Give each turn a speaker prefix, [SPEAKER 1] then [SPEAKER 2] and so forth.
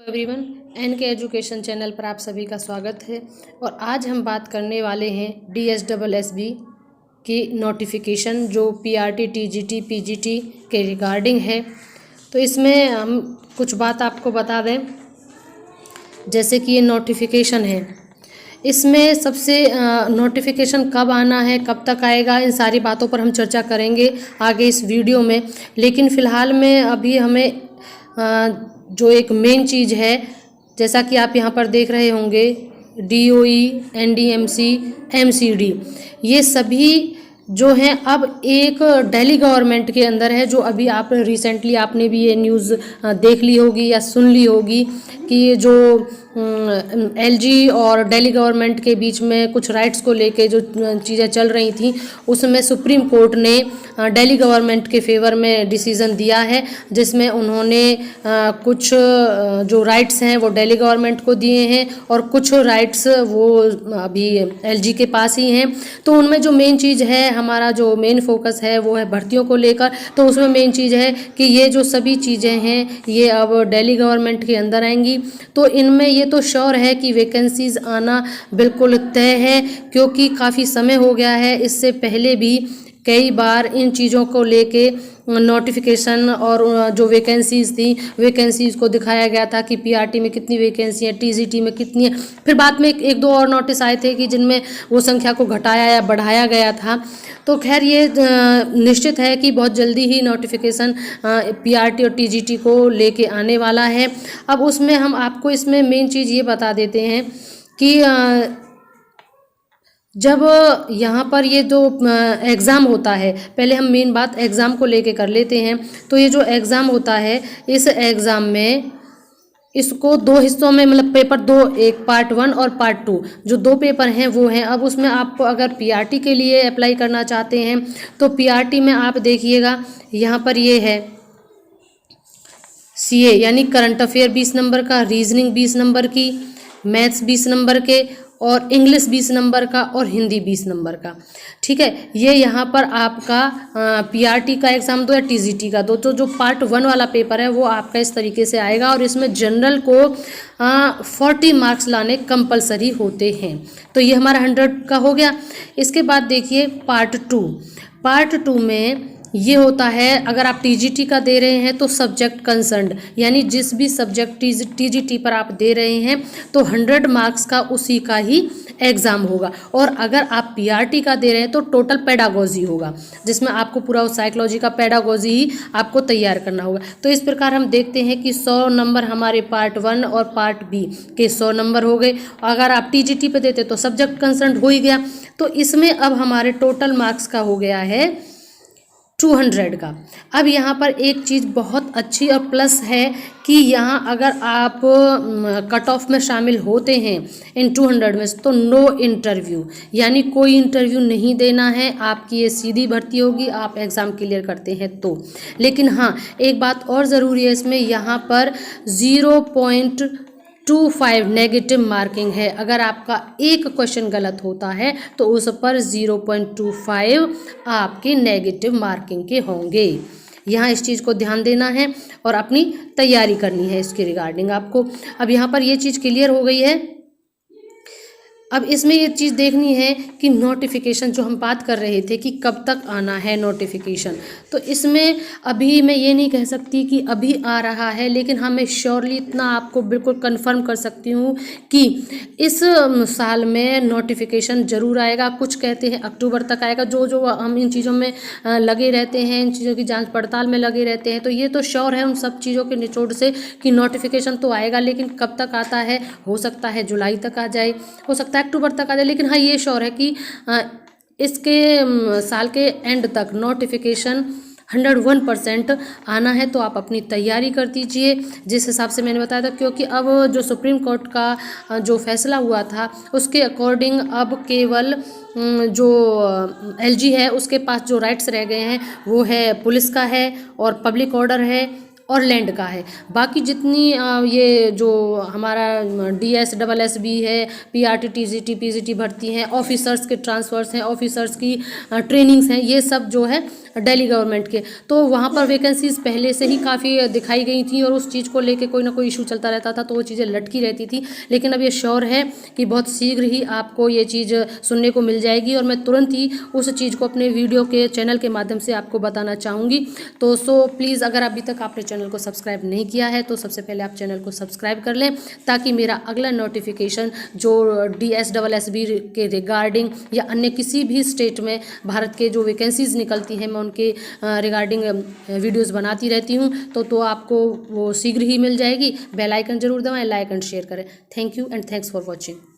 [SPEAKER 1] Everyone, N के education channel पर आप सभी का स्वागत है। और आज हम बात करने वाले हैं DSSSB की नोटिफिकेशन जो PRT TGT PGT के रिगार्डिंग है। तो इसमें हम कुछ बात आपको बता दें, जैसे कि ये नोटिफिकेशन है, इसमें सबसे नोटिफिकेशन कब आना है, कब तक आएगा, इन सारी बातों पर हम चर्चा करेंगे आगे इस वीडियो में। लेकिन फ़िलहाल में अभी हमें जो एक मेन चीज़ है, जैसा कि आप यहाँ पर देख रहे होंगे, DOE, NDMC, MCD, ये सभी जो हैं अब एक दिल्ली गवर्नमेंट के अंदर है। जो अभी आप रिसेंटली आपने भी ये न्यूज़ देख ली होगी या सुन ली होगी कि ये जो LG और दिल्ली गवर्नमेंट के बीच में कुछ राइट्स को लेके जो चीज़ें चल रही थी, उसमें सुप्रीम कोर्ट ने दिल्ली गवर्नमेंट के फेवर में डिसीज़न दिया है, जिसमें उन्होंने कुछ जो राइट्स हैं वो दिल्ली गवर्नमेंट को दिए हैं और कुछ राइट्स वो अभी LG के पास ही हैं। तो उनमें जो मेन चीज़ है, हमारा जो मेन फोकस है वो है भर्तियों को लेकर। तो उसमें मेन चीज़ है कि ये जो सभी चीज़ें हैं ये अब दिल्ली गवर्नमेंट के अंदर आएंगी। तो इनमें ये तो श्योर है कि वैकेंसीज़ आना बिल्कुल तय है, क्योंकि काफ़ी समय हो गया है। इससे पहले भी कई बार इन चीज़ों को लेके नोटिफिकेशन और जो वैकेंसीज़ थी, वैकेंसीज़ को दिखाया गया था कि PRT में कितनी वैकेंसी है, TGT में कितनी है। फिर बाद में एक दो और नोटिस आए थे कि जिनमें वो संख्या को घटाया या बढ़ाया गया था। तो खैर ये निश्चित है कि बहुत जल्दी ही नोटिफिकेशन PRT और TGT को लेके आने वाला है। अब उसमें हम आपको इसमें मेन चीज़ ये बता देते हैं कि जब यहाँ पर ये जो एग्ज़ाम होता है, पहले हम मेन बात एग्ज़ाम को लेके कर लेते हैं। तो ये जो एग्ज़ाम होता है, इस एग्ज़ाम में इसको दो हिस्सों में, मतलब पेपर दो, एक पार्ट 1 और पार्ट 2, जो दो पेपर हैं वो हैं। अब उसमें आप अगर PRT के लिए अप्लाई करना चाहते हैं तो PRT में आप देखिएगा, यहाँ पर ये है CA यानी करंट अफेयर 20 नंबर का, रीजनिंग 20 नंबर की, मैथ्स 20 नंबर के, और इंग्लिश 20 नंबर का, और हिंदी 20 नंबर का। ठीक है, ये यहाँ पर आपका PRT का एग्ज़ाम दो या TGT का दो। तो जो पार्ट 1 वाला पेपर है वो आपका इस तरीके से आएगा, और इसमें जनरल को 40 मार्क्स लाने कंपलसरी होते हैं। तो ये हमारा 100 का हो गया। इसके बाद देखिए पार्ट 2। पार्ट 2 में ये होता है, अगर आप TGT का दे रहे हैं तो सब्जेक्ट कंसर्न्ड, यानी जिस भी सब्जेक्ट TGT पर आप दे रहे हैं तो 100 मार्क्स का उसी का ही एग्ज़ाम होगा। और अगर आप PRT का दे रहे हैं तो टोटल पेडागोजी होगा, जिसमें आपको पूरा साइकोलॉजी का पेडागोजी ही आपको तैयार करना होगा। तो इस प्रकार हम देखते हैं कि 100 नंबर हमारे पार्ट 1 और पार्ट B के 100 नंबर हो गए। अगर आप TGT पे देते तो सब्जेक्ट कंसर्न्ड हो ही गया। तो इसमें अब हमारे टोटल मार्क्स का हो गया है 200 का। अब यहाँ पर एक चीज़ बहुत अच्छी और प्लस है कि यहाँ अगर आप कट ऑफ में शामिल होते हैं इन 200 में, तो नो इंटरव्यू, यानी कोई इंटरव्यू नहीं देना है, आपकी ये सीधी भर्ती होगी, आप एग्ज़ाम क्लियर करते हैं तो। लेकिन हाँ, एक बात और ज़रूरी है इसमें, यहाँ पर 0.25 नेगेटिव मार्किंग है। अगर आपका एक क्वेश्चन गलत होता है तो उस पर 0.25 आपके नेगेटिव मार्किंग के होंगे। यहाँ इस चीज़ को ध्यान देना है और अपनी तैयारी करनी है इसके रिगार्डिंग आपको। अब यहाँ पर ये चीज़ क्लियर हो गई है। अब इसमें ये चीज़ देखनी है कि नोटिफिकेशन जो हम बात कर रहे थे कि कब तक आना है नोटिफिकेशन, तो इसमें अभी मैं ये नहीं कह सकती कि अभी आ रहा है, लेकिन हाँ मैं श्योरली इतना आपको बिल्कुल कंफर्म कर सकती हूँ कि इस साल में नोटिफिकेशन ज़रूर आएगा। कुछ कहते हैं अक्टूबर तक आएगा। जो हम इन चीज़ों में लगे रहते हैं, इन चीज़ों की जाँच पड़ताल में लगे रहते हैं, तो ये तो श्योर है उन सब चीज़ों के निचोड़ से कि नोटिफिकेशन तो आएगा। लेकिन कब तक आता है, हो सकता है जुलाई तक आ जाए, हो सकता है अक्टूबर तक आ जाए। लेकिन हाँ ये श्योर है कि इसके साल के एंड तक नोटिफिकेशन 101% आना है। तो आप अपनी तैयारी कर दीजिए जिस हिसाब से मैंने बताया था, क्योंकि अब जो सुप्रीम कोर्ट का जो फैसला हुआ था उसके अकॉर्डिंग अब केवल जो LG है उसके पास जो राइट्स रह गए हैं वो है पुलिस का है और पब्लिक ऑर्डर है और लैंड का है। बाकी जितनी ये जो हमारा DSSSB है, PRT TGT PGT भर्ती हैं, ऑफिसर्स के ट्रांसफ़र्स हैं, ऑफिसर्स की ट्रेनिंग्स हैं, ये सब जो है दिल्ली गवर्नमेंट के, तो वहाँ पर वैकेंसीज़ पहले से ही काफ़ी दिखाई गई थी और उस चीज़ को लेके कोई ना कोई इशू चलता रहता था, तो वो चीज़ें लटकी रहती थी। लेकिन अब ये श्योर है कि बहुत शीघ्र ही आपको ये चीज़ सुनने को मिल जाएगी और मैं तुरंत ही उस चीज़ को अपने वीडियो के चैनल के माध्यम से आपको बताना चाहूँगी। तो प्लीज़ अगर अभी तक आपने चैनल को सब्सक्राइब नहीं किया है तो सबसे पहले आप चैनल को सब्सक्राइब कर लें, ताकि मेरा अगला नोटिफिकेशन जो DSSSB के रिगार्डिंग या अन्य किसी भी स्टेट में भारत के जो वैकेंसीज़ निकलती हैं मैं उनके रिगार्डिंग वीडियोज़ बनाती रहती हूँ, तो आपको वो शीघ्र ही मिल जाएगी। बेल आइकन जरूर दबाएं, लाइक एंड शेयर करें। Thank you and thanks for watching.